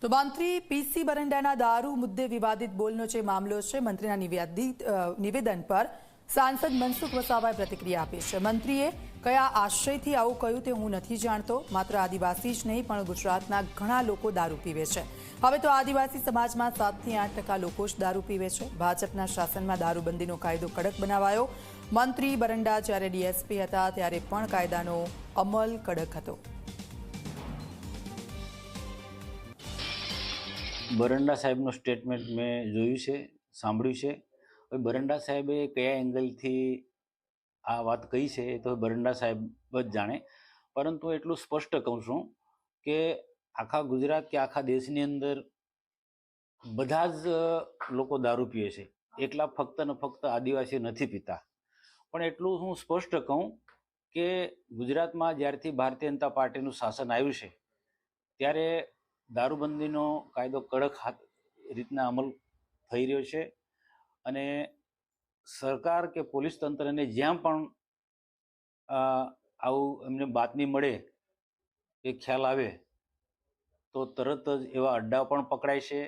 તો મંત્રી પીસી બરંડાના દારૂ મુદ્દે વિવાદિત બોલનો જે મામલો છે, મંત્રીના નિવેદન પર સાંસદ મનસુખ વસાવાએ પ્રતિક્રિયા આપી છે. મંત્રીએ કયા આશયથી આવું કહ્યું તે હું નથી જાણતો. માત્ર આદિવાસી જ નહીં પણ ગુજરાતના ઘણા લોકો દારૂ પીવે છે. હવે તો આદિવાસી સમાજમાં 7 થી 8% લોકો જ દારૂ પીવે છે. ભાજપના શાસનમાં દારૂબંધીનો કાયદો કડક બનાવાયો. મંત્રી બરંડા જ્યારે ડીએસપી હતા ત્યારે પણ કાયદાનો અમલ કડક હતો. બરંડા સાહેબનું સ્ટેટમેન્ટ મેં જોયું છે, સાંભળ્યું છે. હવે બરંડા સાહેબે કયા એંગલથી આ વાત કહી છે એ તો બરંડા સાહેબ જ જાણે, પરંતુ એટલું સ્પષ્ટ કહું છું કે આખા ગુજરાત કે આખા દેશની અંદર બધા જ લોકો દારૂ પીએ છે. એકલા ફક્ત ને ફક્ત આદિવાસી નથી પીતા. પણ એટલું હું સ્પષ્ટ કહું કે ગુજરાતમાં જ્યારથી ભારતીય જનતા પાર્ટીનું શાસન આવ્યું છે ત્યારે દારૂબંધીનો કાયદો કડક રીતના અમલ થઈ રહ્યો છે. અને સરકાર કે પોલીસ તંત્રને જ્યાં પણ આવું એમને બાતમી મળે કે ખ્યાલ આવે તો તરત જ એવા અડ્ડા પણ પકડાય છે